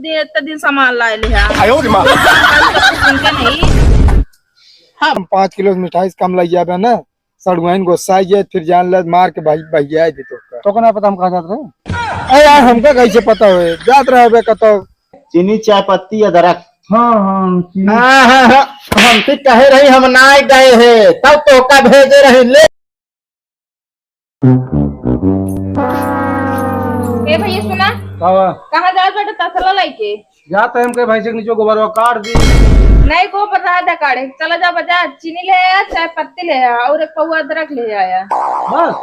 इतने दिन सामान लाए ले नहीं। हाँ 5 किलो मिठाई कम लग जाए ना सड़ुआइन गुस्सा जाए फिर जान ले मार के भाई भैया दी तो कहना पता हम कहाँ जाते रहे। अरे यार हमका कैसे पता हो जात रहे कतो चीनी चाय पत्ती अदरक। हाँ हाँ हाँ, हमसे कहे रही हम ना गए है तब तो का भेजे रहे ले। ए भैया सुना कहाँ जा बेटा तसला लाइके जाते हम के भाई से नीचे गोबर काट दी नहीं को बता दे काढ़े चला जा बाजार चीनी ले आया चाय पत्ती ले आया और एक पौवा अदरक ले आया बस।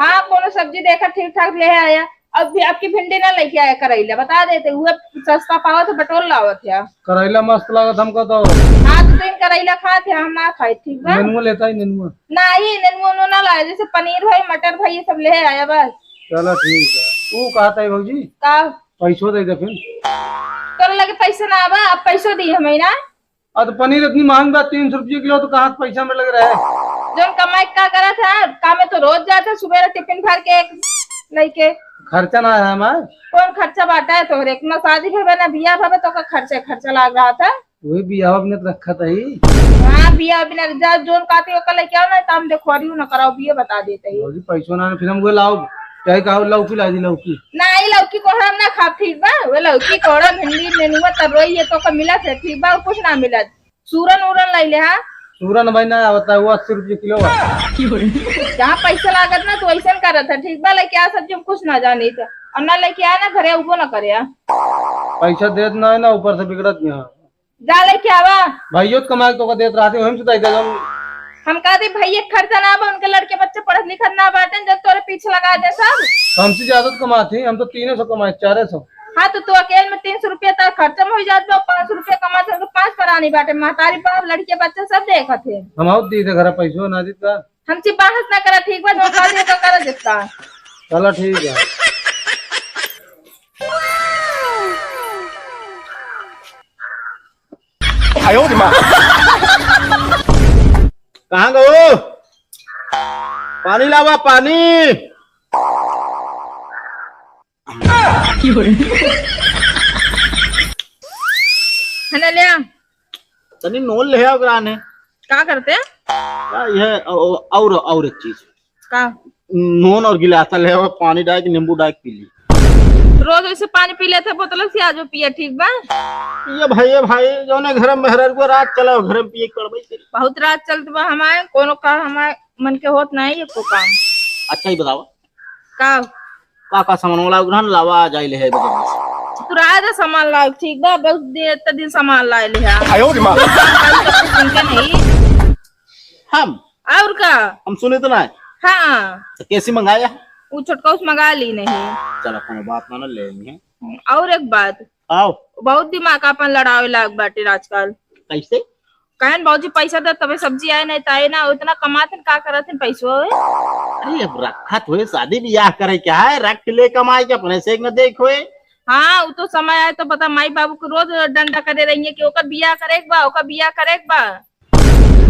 हाँ कोनो सब्जी देखा ठीक ठाक ले आया। अब भी आपकी भिंडी ना लेके आया करेला बता देते हुए सस्ता पावा तो बटोल लावत है करेला मस्त लागत हमको तो। हाँ तो तुम करेला खाते हम ना खाए ठीक बा नेनुआ लेता ही नेनुआ नहीं नेनुआ ना लाया जैसे पनीर भाई मटर भाई ये सब ले आया बस। चलो ठीक है तू कहता है भाजी का पैसों दे दे फिर कर लगे पैसे ना आवा अब पैसों दी हमें ना। अब तो पनीर इतनी महंगा 300 रुपये किलो तो कहाँ पैसा में लग रहा है। जो कमाई का करा था काम में तो रोज जाता सुबह टिफिन भर के लेके खर्चा ना है हमारे कौन खर्चा बांटा है तो एक ना शादी भर ना बिया भर तो का खर्चा लग रहा था वही बिया ने तो रखा था ही। हाँ बिया बिना जा जोन काते कल लेके आओ ना तो हम देखो ना कराओ बिया बता देते ही पैसों ना फिर हम वो लाओ चाहे कहो लौकी ला दी लौकी नहीं लौकी कोहड़ा हम ना खा ठीक बा वो लौकी कोहड़ा भिंडी नेनुआ तरोई ये तो का मिला थे ठीक बा कुछ ना मिला सूरन उरन लाई ले हाँ सूरन भाई ना होता है वो 80 रुपये किलो जहाँ पैसा लागत ना तो ऐसा कर रहा था ठीक बा लेके आ सब्जी हम कुछ ना जानी था और ना लेके आया ना घरे उबो ना करे पैसा देत ना है ना ऊपर से बिगड़त यहाँ जा लेके आवा भाइयों कमाए तो देत रहते हम सुधाई हम कहते भैया खर्चा ना बा उनके लड़के बच्चे पढ़त लिखत ना बाटे जब तोरे पीछे लगा दे सब हमसे ज्यादा कमाते हम तो 300 कमाए 400। हाँ तो अकेले में 300 रुपया तक खर्चा में हो जाता 500 रुपया कमाते तो 5 करानी बाटे महतारी बाप लड़के बच्चे सब देखा थे हम और दी थे घर पैसों ना दी था हमसे बहस ना करा ठीक बा जो कर दे तो करा जितना चलो ठीक है। कहाँ गो पानी लावा पानी। है ना ले तनी नोल ले आओ ग्राने क्या करते हैं क्या यह और एक चीज का नोन और गिलास ले आओ पानी डाल के नींबू डाल के पी ली। रोज ऐसे पानी पी लेते बोतल से आज पिया ठीक बा ये भाई जो ने घर में हर को रात चला घर में पिए पड़बई बहुत रात चलते बा हमारे कोनो का हमारे मन के होत नहीं है को काम। अच्छा ही बताओ का सामान वाला उधर लावा जाए ले है तू राजा सामान ला ठीक बा बस इतने दिन सामान लाए ले नहीं हम और का हम सुने तो ना हाँ तो कैसे मंगाया वो छोटका उस मंगा ली नहीं चलो कोनो बात ना लेंगे। और एक बात आओ बहुत दिमाग अपन लड़ावे लाग बाटे आजकल कैसे कहन बाबूजी पैसा दे तबे सब्जी आए नहीं ताए ना उतना कमाते का करते पैसो अरे अब रखत हुए शादी ब्याह करे क्या है रख ले कमाई के अपने से न देखो। हाँ वो तो समय आए तो पता माई बाबू को रोज डंडा करे रहेंगे कि ओकर बियाह करेक बा ओकर बियाह करेक बा।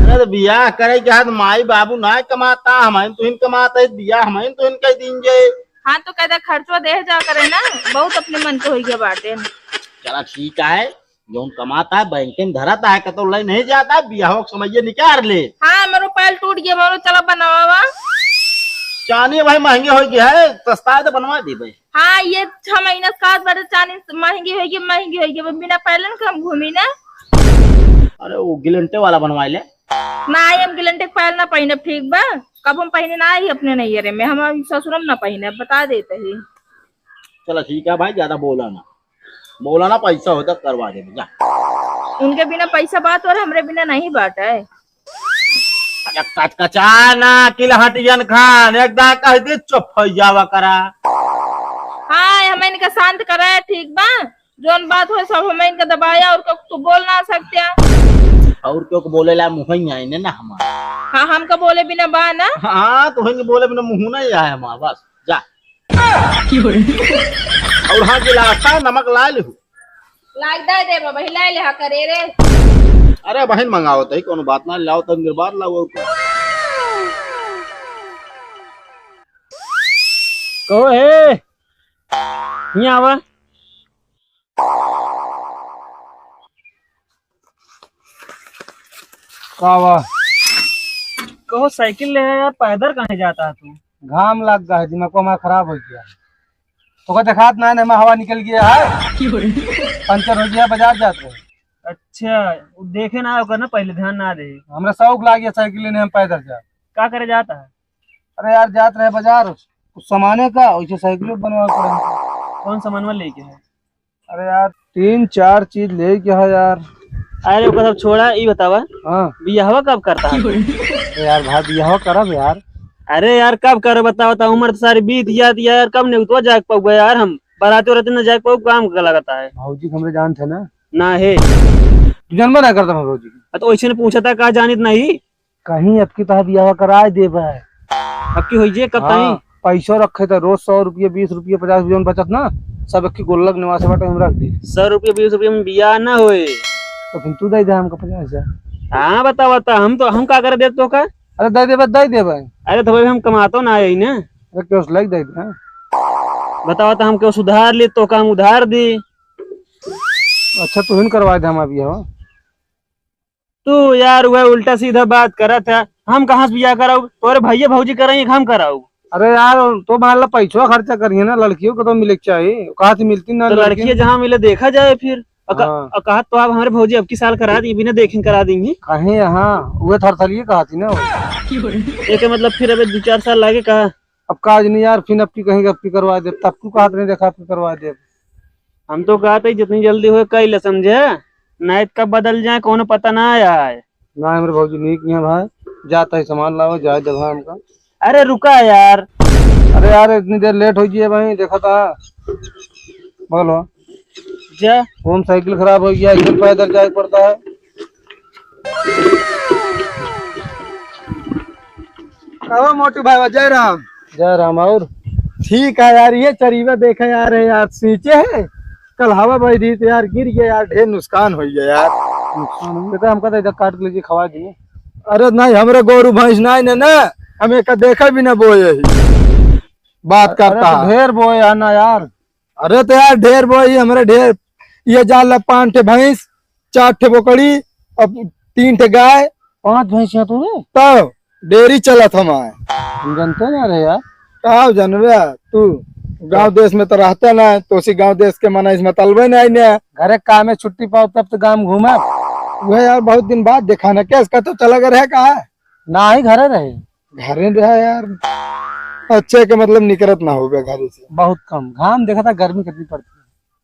अरे तो बियाह करे के हाथ माई बाबू ना कमाता हम तो इन कमाता बियाह हम तो इन कह दीजिए। हाँ तो कहता खर्चवा दे जा करे ना बहुत अपने मन के हो गया बाटे। चला ठीक है जो कमाता है बैंक में धराता है कतो ले नहीं जाता बियाह समझिए निकाल ले। हाँ मेरे पैर टूट गया मारो चलो बनवा चानी भाई महंगे हो गया है सस्ता है तो बनवा दी भाई। हाँ ये 6 महीना सात बार चानी महंगी होगी बिना पहले हम घूमी ना। अरे वो गिलंटे वाला बनवा ले ना हम गिलंटे पहल ना पहने ठीक बा कब हम पहने ना ही अपने नैहरे में हम ससुरम ना पहने बता देते ही। चलो ठीक है भाई ज्यादा बोला ना पैसा हो तो करवा दे जा। उनके बिना पैसा बात और हमरे बिना नहीं बात है। कचाना किलहटियन खान एकदम कह दे चुप हो जावा करा। हाँ हमें इनका शांत करा है ठीक बा जोन बात हो सब हमें इनका दबाया और तो बोल ना सकते और क्यों बोले ला मुँह ही आए ना हमारा। हाँ हमका बोले बिना बा ना। हाँ तो बोले बिना मुँह नहीं आया हमारा बस जा। और हाँ गिलासा नमक ला ले लाग दे बाबा हिला ले हा करे रे। अरे बहन मंगाओ तो कोनो बात ना लाओ तो निर्बाध लाओ कहो है यहाँ आवा कावा कहो साइकिल ले आया यार, पैदल कहाँ जाता है तू? घाम लग गया है, दिमाग को हमारा खराब हो गया। तो का देखात ना है, हवा निकल गया है, पंचर हो गया, बाजार जाते हैं। अच्छा वो देखे ना होगा ना, पहले ध्यान ना दे। हमरा शौक लाग गया साइकिल लेने, हम पैदल जा। क्या करे जाता है? अरे यार जात रहे बाजार कुछ सामाने का, वैसे साइकिल बनवा पड़े। कौन सामान लेके है? अरे यार 3-4 चीज ले गया है यार। अरे वो सब छोड़ा, ये बतावा हाँ बियाहवा कब करता है? अरे यार भाई बियाह करब यार। अरे यार कब करे बता, उम्र तो सारी बीत जाती है यार, कब नहीं तो जाग पाऊंगा यार, हम बराती रहते ना जाग पाऊ, काम का लगता है। भौजी हमरे जान थे ना, ना है तू जानबा ना करता मैं भौजी। तो ऐसे ने पूछा था, कहा जानित नहीं कहीं अब की तह बियाह कराए देब है। अब की हुई कब तई? पैसो रखे थे रोज 100 रुपये 20 रुपये 50 रुपये बचत ना, सब एक की गोल्लक निवास बाटे हम रख दी। 100 रुपये 20 रुपये में बियाह ना होए। तो फिर तू दे दे हमको 50,000। हाँ बता हम क्या कर दे तो का? अरे दे दे भाई। अरे तो भाई हम कमातो ना है ना। अरे क्यों लग दे दे। बताओ हम क्यों सुधार ले तो काम उधार दे। अच्छा तू हिन करवा दे हम अभी हो। तू यार वह उल्टा सीधा बात करा था, हम कहाँ से बियाह कराऊ? तोरे भैया भौजी कराई, हम कराऊ? अरे यार तो मान ला पैसा खर्चा करिए ना, लड़कियों को तो मिले चाहिए, कहाँ से मिलती ना तो लड़की जहाँ मिले देखा जाए फिर। कहा तो आप हमारे भौजी अब की साल करा दी, बिना देखे करा देंगे। कहीं यहाँ वो थरथरिए कहा थी ना एक मतलब फिर अबे 2-4 साल लागे कहा। अब काज नहीं यार, फिर अब की कहीं अब की करवा दे, तब तू कहा नहीं देखा आपकी करवा दे। हम तो कहा था जितनी जल्दी हो कई ले, समझे? नाइट कब बदल जाए कोनो पता ना आया है। ना हमारे भौजी नहीं किया भाई, जाता है सामान लाओ जाए जब हमका। अरे रुका यार। अरे यार इतनी देर लेट हो गई भाई, देखा था बोलो जा होम साइकिल खराब हो गया, एकदम पैदल जाए पड़ता है। मोटू भाई जय राम। जय राम। और ठीक है यार, ये चरीवा देखा यार है यार, सींचे है कल हवा बही थी तो यार गिर गया यार, ढेर नुकसान हो गया यार। नुकसान हो गया हमका तो इधर काट लीजिए खवा दिए। अरे नहीं हमारे गोरू भैंस नहीं ना, हमें का देखा भी ना बोए ही बात करता है। ढेर बोए आना यार। अरे तो यार ढेर बोए हमारे ढेर, ये जाल 5 ठे भैंस 4 ठे बोकड़ी अब 3 ठे गाय 5 भैंस है तू तो डेयरी चलत हमारे। हम जानते ना रे यार, कहा जानवे तू गांव देश में तो रहते ना, तो उसी गांव देश के मना इसमें तलबे नहीं ने, घरे काम में छुट्टी पाओ तब तो गांव घूमे। वह यार बहुत दिन बाद देखा ना, क्या इसका तो चला कर है कहा ना ही घरे रहे यार, अच्छे के मतलब निकलत ना हो गया घर से, बहुत कम घाम देखा था, गर्मी कितनी पड़ती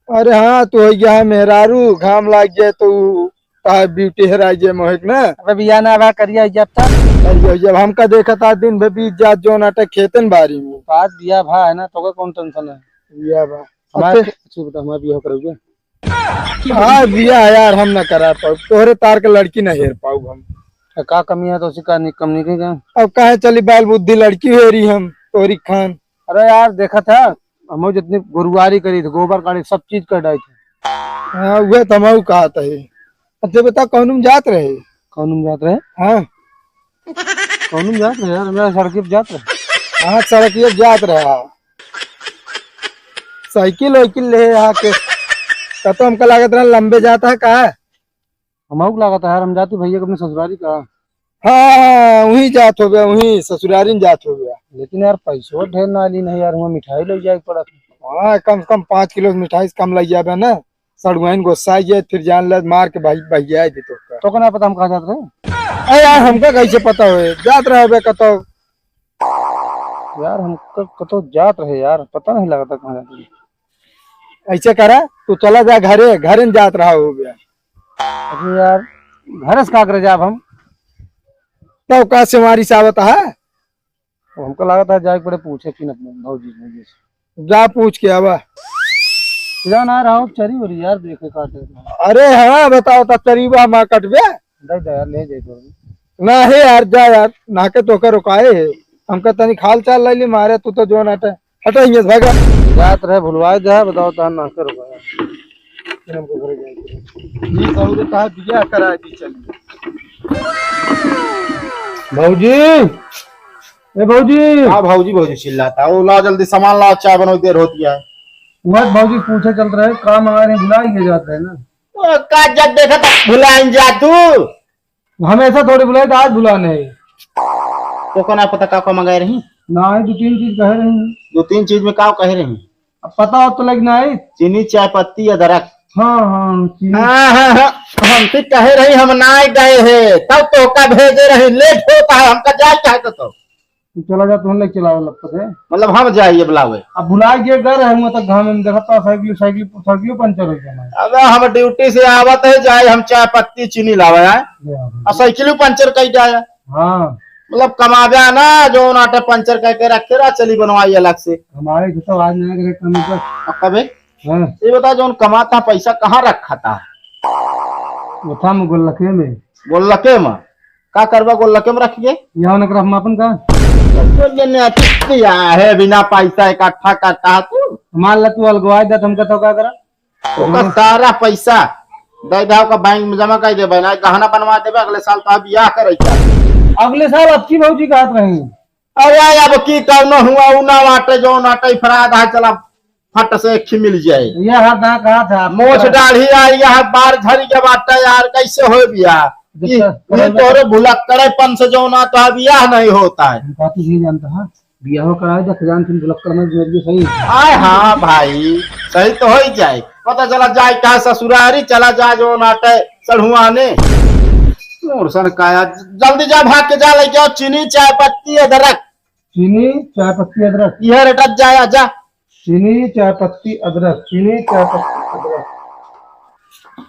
है। अरे हाँ तो हो गया है मेहरारू, घाम लाग जाए तो ब्यूटी हेरा जाए मोहिक ना। अबे बिया ना बा करिया जब हमका देखा था दिन भर बीत जात जो नाटक खेतन बारी में बात बिया भा है ना, तो कौन टेंशन है बिया भा हमारे बता हमारा बिया करोगे। हाँ बिया यार हम ना करा पाऊ, तोहरे तार के लड़की ना हेर पाऊ हम, का कमी है तो उसी का कम नहीं गया। अब कहे चली बाल बुद्धि लड़की हेरी हम तोरी खान। अरे यार देखा था हम जितनी गुरुवारी करी थी, गोबर काटी सब चीज कर डाई थी। हाँ वह तमाऊ कहा था। अच्छा बता कौन जात रहे? हाँ कौन जात रहे यार, मेरा सड़क जात रहे। हाँ सड़क जात रहा, साइकिल वाइकिल ले आके तो हमका लागत रहा लंबे जाता है कहा हम लागत है यार, हम जाते भैया अपने ससुरारी का। हाँ वही जात हो गया, वही ससुरारी में जात हो गया। लेकिन यार पैसों ढेर ना ली नहीं यार, वहाँ मिठाई ले जाए पड़ा। हाँ कम से कम 5 किलो मिठाई कम लग जाए ना, सड़गुन गुस्सा जाए फिर जान ले मार के भाई भैया तो कहना पता हम कहा जाते रहे। अरे यार हमका कैसे पता हो जात रहे कतो यार, हमका कतो जात रहे यार, पता नहीं लगा था कहाँ जाते। ऐसे करा तू चला जा घरे में जात रहा हो गया। अरे यार घर से का करे जाब हम तो का से हमारी सावत है, हमको लगा था जाए पड़े पूछे कि भौजी से जा पूछ के आवा जा ना रहा चरी वरी यार देखे काटे। अरे हाँ बताओ तो चरीवा माँ कटबे यार ले जाए ना है यार, जा यार नाके तो कर रुकाए है हमका तनी खाल चाल ले ली मारे, तू तो जो नाटे हटो ये भागा जात रहे भुलवाए जा। बताओ तो नाके रुकाया हमको घरे जाए ये कहू तो कहा बिया करा दी चलिए। भौजी ए भौजी। हाँ भौजी चिल्लाता वो ला जल्दी सामान ला, चाय बनो देर होती है। मत भौजी पूछे चल रहे काम हमारे भुला ही जाते है ना, का जब देखा था भुलाइन जा तू। हमेशा थोड़ी बुलाए तो आज बुलाने तो को ना पता का मंगाए रही ना है 2-3 चीज कह रही हैं। 2-3 चीज में का कह रही अब पता हो तो लगना है। चीनी चाय पत्ती अदरक हाँ हाँ चीनी। हम तो कह रही हम ना गए है तब तो का भेजे रही लेट होता है हमका जाए चाहते तो तू चला जा तुम लेके चलाओ लगता है। मतलब हम जाइए बुलावे अब भुला के घर है मैं तो घर में देखता साइकिल साइकिल साइकिल पंचर हो गया। अब हम ड्यूटी से आवत है जाए हम चाय पत्ती चीनी लावे आए और साइकिल पंचर कर जाए हाँ मतलब कमावे ना जो नाटे पंचर करके रखे रहा चली बनवाई अलग से हमारे तो आज नया करने पर। अब कभी हाँ ये बता जो कमाता पैसा कहाँ रखा था वो था मैं गोलके में गोलके में का करवा गोलके में रखिए यहाँ नकर हम अपन का है बिना पैसा इकट्ठा करता है तू मान ला तू अलगवाई दे हमका तो क्या करा ओका सारा पैसा दे दाव का बैंक में जमा कर दे ना गहना बनवा देबे अगले साल तो बियाह करे अगले साल अच्छी भौजी कहत रही। अरे अब की करना हुआ उना वाटे जो नाटे फराद है चला फट से एक ही मिल जाए ये हर दा कहा था मोछ दाढ़ी आई है बार झरी के बाटे यार कैसे हो बियाह ये तोरे भुलक्कड़े पन से जो ना तो बियाह नहीं होता है बात नहीं जानता है बियाह कराए तो खजान तुम बुलक्कड़ में मेरी सही आय हाँ भाई सही तो हो ही जाए पता चला जाए क्या ससुरारी चला जाए जो नाटे सड़हुआने काया जल्दी जा भाग के जा लेके आओ चीनी चाय पत्ती अदरक चीनी चाय पत्ती अदरक यह रेट जाया जा चीनी चाय पत्ती अदरक चीनी चाय पत्ती अदरक